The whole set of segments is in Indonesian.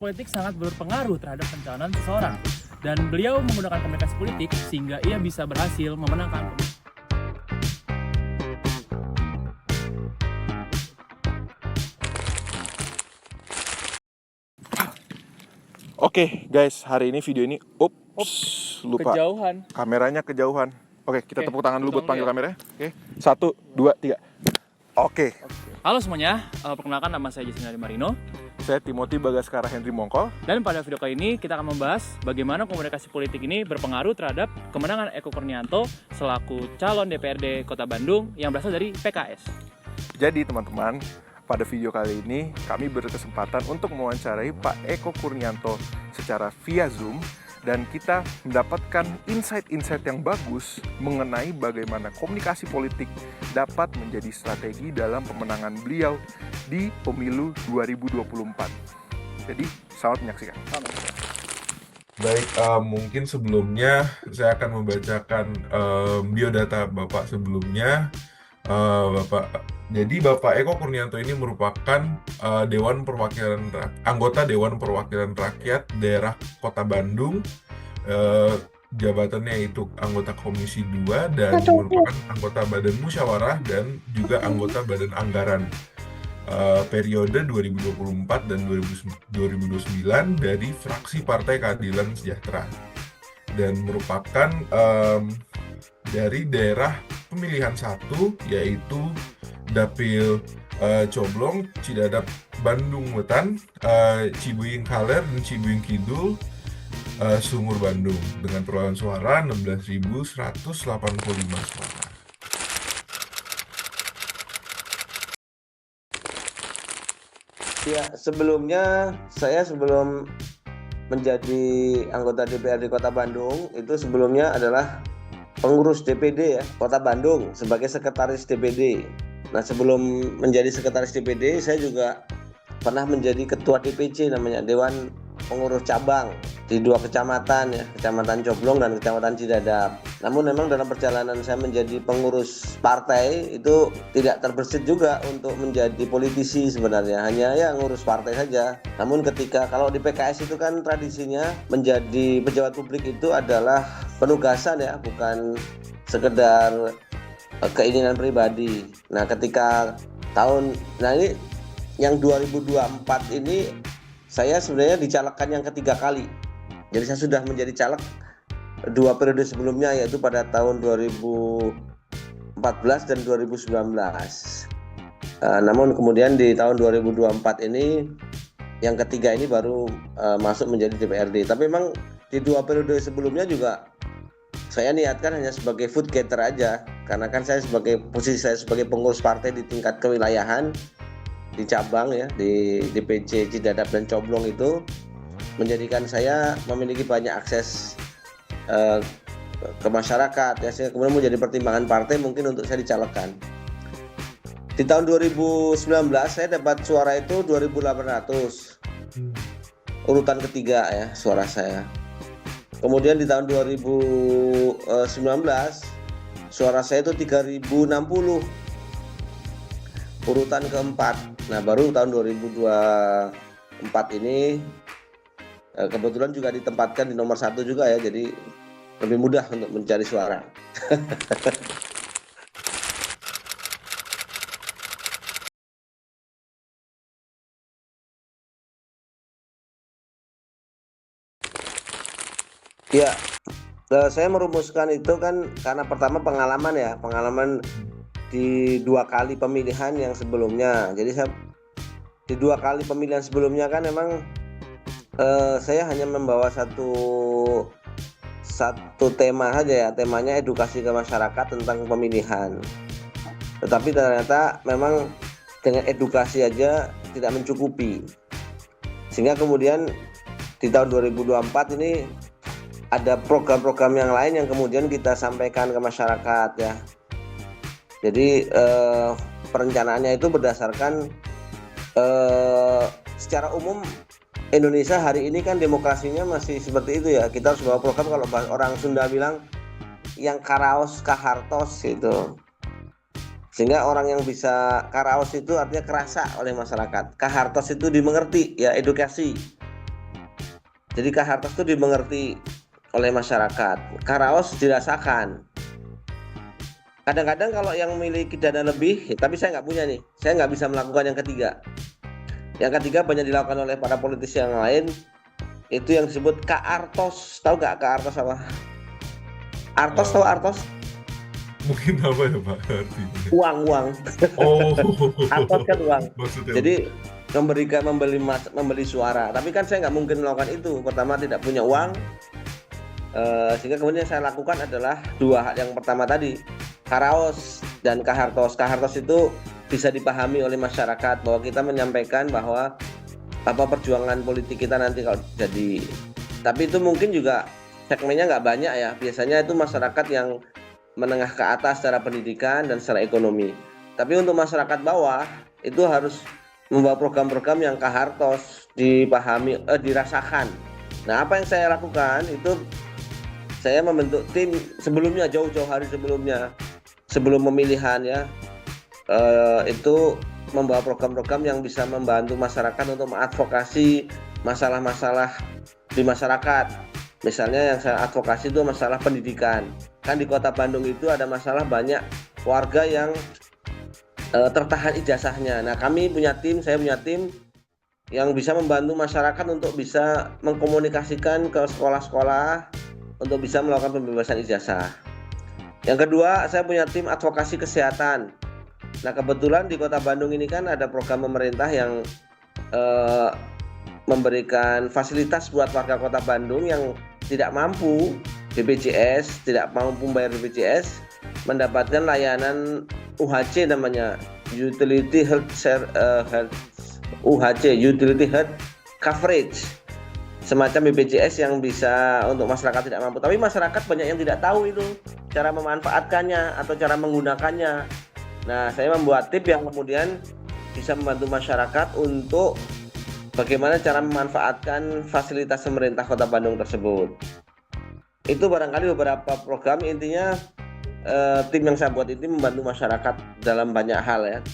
Politik sangat berpengaruh terhadap pencalonan seseorang, dan beliau menggunakan komunikasi politik sehingga ia bisa berhasil memenangkan. Oke guys, hari ini video ini lupa. Kejauhan. Kameranya kejauhan. Oke, kita tepuk tangan dulu buat panggil ya. kameranya. Oke, 1, 2, 3. Oke. Halo semuanya, perkenalkan nama saya Jason Marino. Saya Timothy Bagaskara Henry Mongkol. Dan pada video kali ini kita akan membahas bagaimana komunikasi politik ini berpengaruh terhadap kemenangan Eko Kurnianto selaku calon DPRD Kota Bandung yang berasal dari PKS. Jadi teman-teman, pada video kali ini kami berkesempatan untuk mewawancarai Pak Eko Kurnianto secara via Zoom, dan kita mendapatkan insight-insight yang bagus mengenai bagaimana komunikasi politik dapat menjadi strategi dalam pemenangan beliau di pemilu 2024. Jadi, selamat menyaksikan. Baik, mungkin sebelumnya saya akan membacakan biodata Bapak sebelumnya. Jadi Bapak Eko Kurnianto ini merupakan anggota Dewan Perwakilan Rakyat Daerah Kota Bandung. Jabatannya itu anggota Komisi 2 dan merupakan anggota Badan Musyawarah dan juga anggota Badan Anggaran periode 2024 dan 2029 dari fraksi Partai Keadilan Sejahtera, dan merupakan dari daerah pemilihan 1, yaitu Dapil Coblong, Cidadap, Bandung Wetan, Cibuing Kaler, dan Cibuing Kidul, Sungur Bandung, dengan perolehan suara 16.185 suara. Ya, sebelumnya saya sebelum menjadi anggota DPRD Kota Bandung itu sebelumnya adalah pengurus DPD ya Kota Bandung sebagai sekretaris DPD. Nah, sebelum menjadi sekretaris DPD saya juga pernah menjadi ketua DPC, namanya Dewan Pengurus Cabang, di 2 kecamatan ya, Kecamatan Coblong dan Kecamatan Cidadap. Namun memang dalam perjalanan saya menjadi pengurus partai itu tidak terbersit juga untuk menjadi politisi sebenarnya, hanya ya ngurus partai saja. Namun ketika kalau di PKS itu kan tradisinya menjadi pejabat publik itu adalah penugasan ya, bukan sekedar keinginan pribadi. Nah, ketika ini yang 2024 ini saya sebenarnya dicalekkan yang ketiga kali. Jadi saya sudah menjadi caleg 2 periode sebelumnya, yaitu pada tahun 2014 dan 2019. Namun kemudian di tahun 2024 ini yang ketiga ini baru masuk menjadi DPRD. Tapi memang di 2 periode sebelumnya juga saya niatkan hanya sebagai food getter aja, karena kan posisi saya sebagai pengurus partai di tingkat kewilayahan di cabang ya, di DPC Cidadap dan Coblong itu menjadikan saya memiliki banyak akses ke masyarakat ya, sehingga kemudian menjadi pertimbangan partai mungkin untuk saya dicalekkan. Di tahun 2019 saya dapat suara itu 2.800, urutan ketiga ya suara saya. Kemudian di tahun 2019 suara saya itu 3.060, urutan keempat. Nah, baru tahun 2024 ini kebetulan juga ditempatkan di nomor 1 juga ya, jadi lebih mudah untuk mencari suara. Ya, saya merumuskan itu kan karena pertama pengalaman di 2 kali pemilihan yang sebelumnya. Jadi saya di 2 kali pemilihan sebelumnya kan memang saya hanya membawa satu tema saja ya, temanya edukasi ke masyarakat tentang pemilihan. Tetapi ternyata memang dengan edukasi aja tidak mencukupi, sehingga kemudian di tahun 2024 ini ada program-program yang lain yang kemudian kita sampaikan ke masyarakat ya. Jadi perencanaannya itu berdasarkan secara umum Indonesia hari ini kan demokrasinya masih seperti itu ya. Kita harus bawa program, kalau orang Sunda bilang yang karaos kahartos gitu. Sehingga orang yang bisa karaos itu artinya kerasa oleh masyarakat. Kahartos itu dimengerti ya, edukasi. Jadi kahartos itu dimengerti oleh masyarakat, karaos dirasakan. Kadang-kadang kalau yang memiliki dana lebih, tapi saya nggak punya nih, saya nggak bisa melakukan yang ketiga. Yang ketiga banyak dilakukan oleh para politisi yang lain, itu yang disebut kaartos. Tahu nggak kaartos apa? Artos, tahu artos? Mungkin apa ya Pak artinya? Uang. Oh, Artos kan uang. maksudnya. Jadi membeli suara. Tapi kan saya nggak mungkin melakukan itu. Pertama tidak punya uang, sehingga kemudian saya lakukan adalah dua hal. Yang pertama tadi, karaos dan kahartos. Kahartos itu bisa dipahami oleh masyarakat bahwa kita menyampaikan bahwa apa perjuangan politik kita nanti kalau jadi. Tapi itu mungkin juga segmennya nggak banyak ya. Biasanya itu masyarakat yang menengah ke atas secara pendidikan dan secara ekonomi. Tapi untuk masyarakat bawah itu harus membawa program-program yang kahartos, dipahami, dirasakan. Nah, apa yang saya lakukan itu saya membentuk tim sebelumnya, jauh-jauh hari sebelumnya, sebelum pemilihan ya, itu membawa program-program yang bisa membantu masyarakat untuk mengadvokasi masalah-masalah di masyarakat. Misalnya yang saya advokasi itu masalah pendidikan. Kan di Kota Bandung itu ada masalah banyak warga yang tertahan ijazahnya. Nah, saya punya tim yang bisa membantu masyarakat untuk bisa mengkomunikasikan ke sekolah-sekolah untuk bisa melakukan pembebasan ijazah. Yang kedua, saya punya tim advokasi kesehatan. Nah, kebetulan di Kota Bandung ini kan ada program pemerintah yang memberikan fasilitas buat warga Kota Bandung yang tidak mampu BPJS, tidak mampu membayar BPJS, mendapatkan layanan UHC namanya, Utility Health UHC, Utility Health Coverage, semacam BPJS yang bisa untuk masyarakat tidak mampu. Tapi masyarakat banyak yang tidak tahu itu cara memanfaatkannya atau cara menggunakannya. Nah, saya membuat tip yang kemudian bisa membantu masyarakat untuk bagaimana cara memanfaatkan fasilitas pemerintah Kota Bandung tersebut. Itu barangkali beberapa program, intinya tim yang saya buat ini membantu masyarakat dalam banyak hal ya,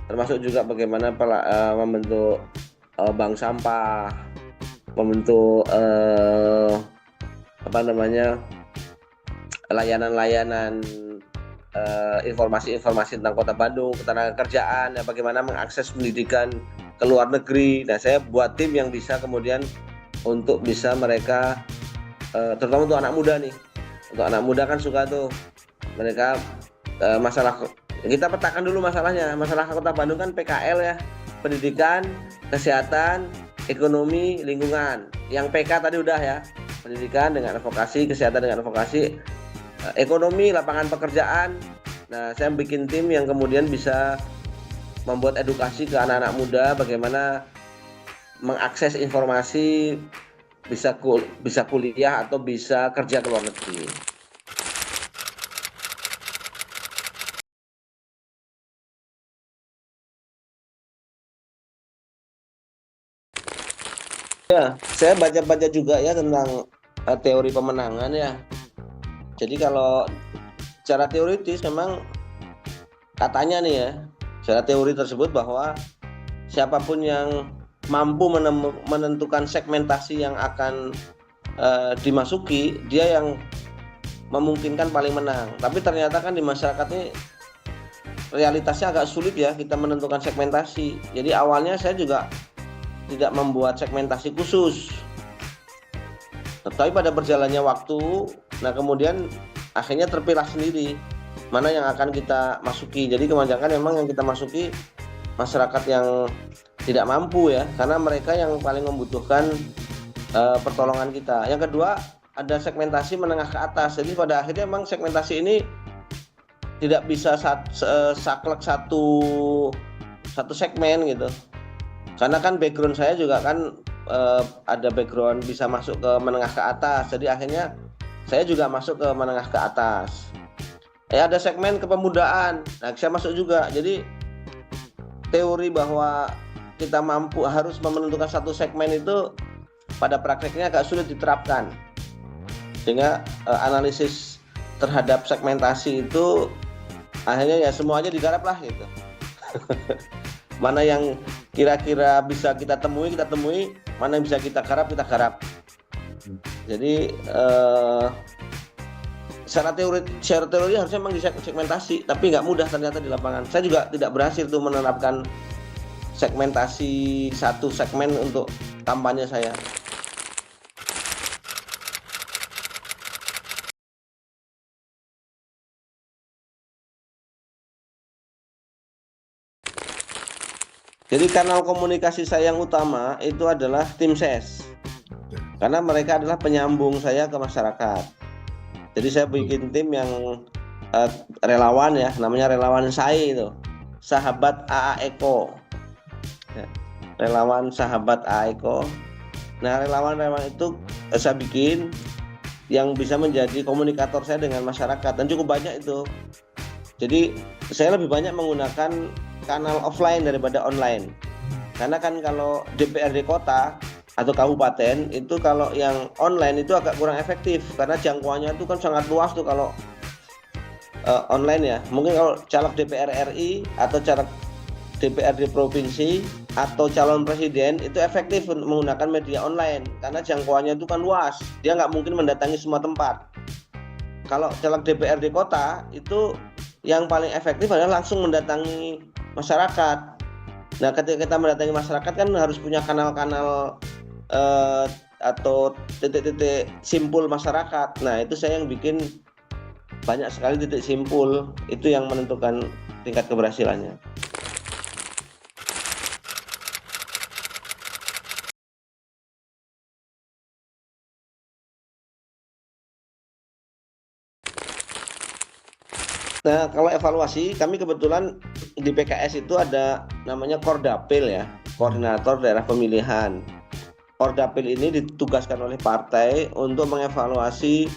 termasuk juga bagaimana membentuk bank sampah, membentuk layanan-layanan informasi-informasi tentang Kota Bandung, ketenagakerjaan, ya, bagaimana mengakses pendidikan ke luar negeri. Nah, saya buat tim yang bisa kemudian untuk bisa mereka, terutama untuk anak muda nih. Untuk anak muda kan suka tuh mereka masalah, kita petakan dulu masalahnya. Masalah Kota Bandung kan PKL ya, pendidikan, kesehatan, ekonomi, lingkungan. Yang PK tadi udah ya, pendidikan dengan advokasi, kesehatan dengan advokasi, ekonomi, lapangan pekerjaan. Nah, saya bikin tim yang kemudian bisa membuat edukasi ke anak-anak muda bagaimana mengakses informasi, bisa kuliah atau bisa kerja ke luar negeri. Ya, saya baca-baca juga ya tentang teori pemenangan ya. Jadi kalau secara teoritis memang katanya nih ya, secara teori tersebut bahwa siapapun yang mampu menentukan segmentasi yang akan dimasuki, dia yang memungkinkan paling menang. Tapi ternyata kan di masyarakat ini realitasnya agak sulit ya kita menentukan segmentasi. Jadi awalnya saya juga tidak membuat segmentasi khusus. Tapi pada berjalannya waktu, nah kemudian akhirnya terpilah sendiri mana yang akan kita masuki. Jadi kebanyakan memang yang kita masuki masyarakat yang tidak mampu ya, karena mereka yang paling membutuhkan pertolongan kita. Yang kedua, ada segmentasi menengah ke atas. Jadi pada akhirnya memang segmentasi ini tidak bisa saklek satu segmen gitu. Karena kan background saya juga kan ada background bisa masuk ke menengah ke atas. Jadi akhirnya saya juga masuk ke menengah ke atas. Ada segmen kepemudaan. Nah, saya masuk juga. Jadi teori bahwa kita mampu harus menentukan satu segmen itu pada prakteknya agak sulit diterapkan. Sehingga analisis terhadap segmentasi itu akhirnya ya semuanya digarap lah gitu. Mana yang kira-kira bisa kita temui, mana yang bisa kita garap. Jadi secara teori harusnya memang disegmentasi, tapi nggak mudah ternyata di lapangan. Saya juga tidak berhasil tuh menerapkan segmentasi satu segmen untuk kampanye saya. Jadi kanal komunikasi saya yang utama itu adalah tim ses, karena mereka adalah penyambung saya ke masyarakat. Jadi saya bikin tim yang relawan ya, namanya relawan SAE itu, Sahabat AA Eko. Ya, relawan Sahabat AA Eko. Nah, relawan-relawan itu saya bikin yang bisa menjadi komunikator saya dengan masyarakat, dan cukup banyak itu. Jadi saya lebih banyak menggunakan kanal offline daripada online. Karena kan kalau DPRD kota atau kabupaten itu kalau yang online itu agak kurang efektif karena jangkauannya itu kan sangat luas tuh kalau online ya. Mungkin kalau caleg DPR RI atau caleg DPRD provinsi atau calon presiden itu efektif menggunakan media online karena jangkauannya itu kan luas. Dia nggak mungkin mendatangi semua tempat. Kalau caleg DPRD kota itu yang paling efektif adalah langsung mendatangi masyarakat. Nah, ketika kita mendatangi masyarakat kan harus punya kanal-kanal atau titik-titik simpul masyarakat. Nah, itu saya yang bikin banyak sekali titik simpul, itu yang menentukan tingkat keberhasilannya. Nah, kalau evaluasi, kami kebetulan di PKS itu ada namanya Kordapil ya, Koordinator Daerah Pemilihan. Kordapil ini ditugaskan oleh partai untuk mengevaluasi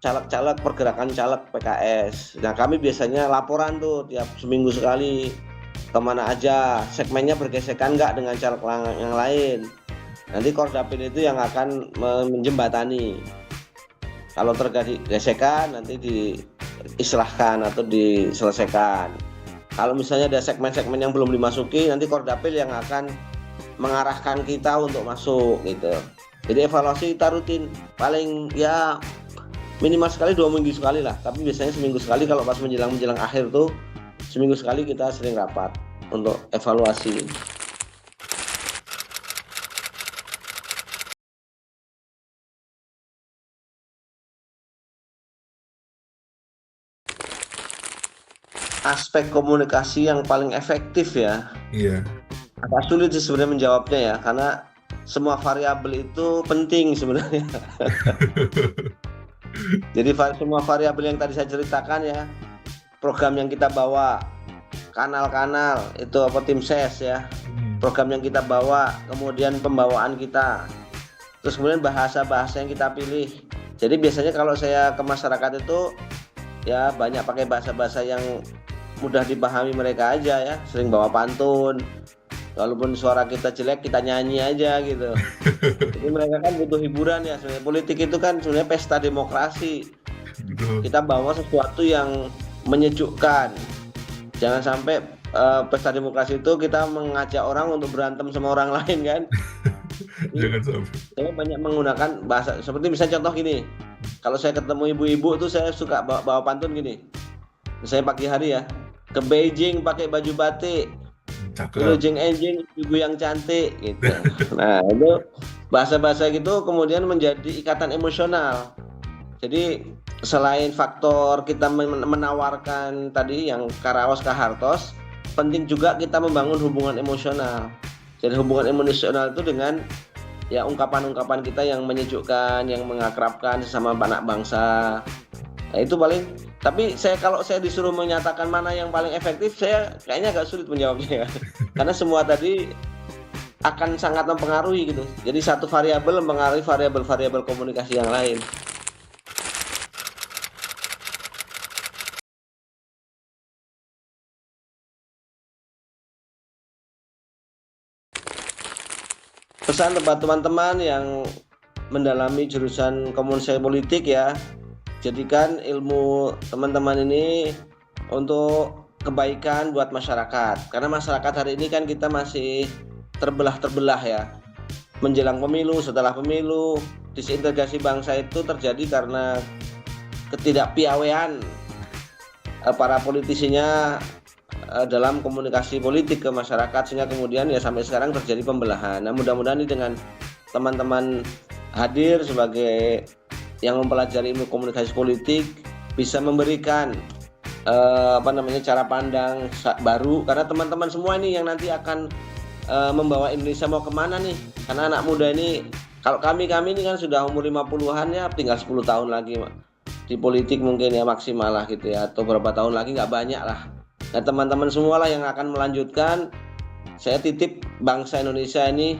caleg-caleg, pergerakan caleg PKS. Nah, kami biasanya laporan tuh tiap seminggu sekali, kemana aja, segmennya bergesekan nggak dengan caleg yang lain. Nanti Kordapil itu yang akan menjembatani. Kalau terjadi gesekan, nanti diislahkan atau diselesaikan. Kalau misalnya ada segmen-segmen yang belum dimasuki, nanti Kordapil yang akan mengarahkan kita untuk masuk gitu. Jadi evaluasi kita rutin, paling ya minimal sekali 2 minggu sekali lah. Tapi biasanya seminggu sekali, kalau pas menjelang akhir tuh seminggu sekali kita sering rapat untuk evaluasi. Aspek komunikasi yang paling efektif ya. Iya. Agak sulit sih sebenarnya menjawabnya ya, karena semua variabel itu penting sebenarnya. Jadi semua variabel yang tadi saya ceritakan ya, program yang kita bawa, kanal-kanal itu apa tim ses ya, program yang kita bawa, kemudian pembawaan kita, terus kemudian bahasa-bahasa yang kita pilih. Jadi biasanya kalau saya ke masyarakat itu ya banyak pakai bahasa-bahasa yang mudah dipahami mereka aja ya, sering bawa pantun, walaupun suara kita jelek kita nyanyi aja gitu. Jadi mereka kan butuh hiburan ya, sebenarnya politik itu kan sebenarnya pesta demokrasi. Betul. Kita bawa sesuatu yang menyejukkan, jangan sampai pesta demokrasi itu kita mengajak orang untuk berantem sama orang lain kan. Jangan sampai. Saya banyak menggunakan bahasa seperti misalnya contoh gini, kalau saya ketemu ibu-ibu tuh saya suka bawa pantun gini. Saya pagi hari ya, ke Beijing pakai baju batik, Cakep. enjing ibu yang cantik gitu. Nah, itu bahasa-bahasa gitu kemudian menjadi ikatan emosional. Jadi selain faktor kita menawarkan tadi yang karaos kahartos, penting juga kita membangun hubungan emosional. Jadi hubungan emosional itu dengan ya ungkapan-ungkapan kita yang menyejukkan, yang mengakrabkan sesama anak bangsa. Nah, itu paling. Tapi kalau saya disuruh menyatakan mana yang paling efektif, saya kayaknya agak sulit menjawabnya ya. Karena semua tadi akan sangat mempengaruhi gitu. Jadi satu variabel mempengaruhi variabel-variabel komunikasi yang lain. Pesan buat teman-teman yang mendalami jurusan komunikasi politik ya, jadikan ilmu teman-teman ini untuk kebaikan buat masyarakat. Karena masyarakat hari ini kan kita masih terbelah-terbelah ya. Menjelang pemilu, setelah pemilu, disintegrasi bangsa itu terjadi karena ketidakpiawaian para politisinya dalam komunikasi politik ke masyarakat, sehingga kemudian ya sampai sekarang terjadi pembelahan. Nah, mudah-mudahan ini dengan teman-teman hadir sebagai yang mempelajari ilmu komunikasi politik bisa memberikan cara pandang baru, karena teman-teman semua ini yang nanti akan membawa Indonesia mau kemana nih. Karena anak muda ini, kalau kami ini kan sudah umur 50-an ya, tinggal 10 tahun lagi di politik mungkin ya maksimal lah gitu ya, atau berapa tahun lagi nggak banyak lah. Nah, teman-teman semua lah yang akan melanjutkan. Saya titip bangsa Indonesia ini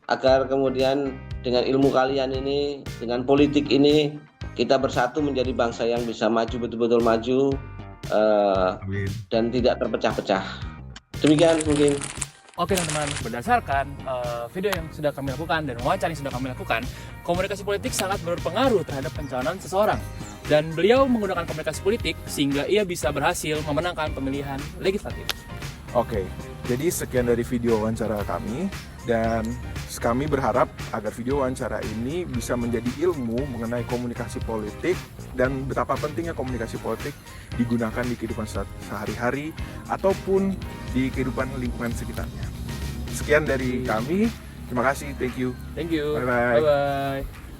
agar kemudian dengan ilmu kalian ini, dengan politik ini, kita bersatu menjadi bangsa yang bisa maju, betul-betul maju, Amin. dan tidak terpecah-pecah. Demikian mungkin. Oke teman-teman, berdasarkan video yang sudah kami lakukan dan wawancara yang sudah kami lakukan, komunikasi politik sangat berpengaruh terhadap pencalonan seseorang. Dan beliau menggunakan komunikasi politik sehingga ia bisa berhasil memenangkan pemilihan legislatif. Oke, jadi sekian dari video wawancara kami, dan kami berharap agar video wawancara ini bisa menjadi ilmu mengenai komunikasi politik dan betapa pentingnya komunikasi politik digunakan di kehidupan sehari-hari ataupun di kehidupan lingkungan sekitarnya. Sekian dari kami, terima kasih, thank you. Thank you. Bye-bye. Bye-bye.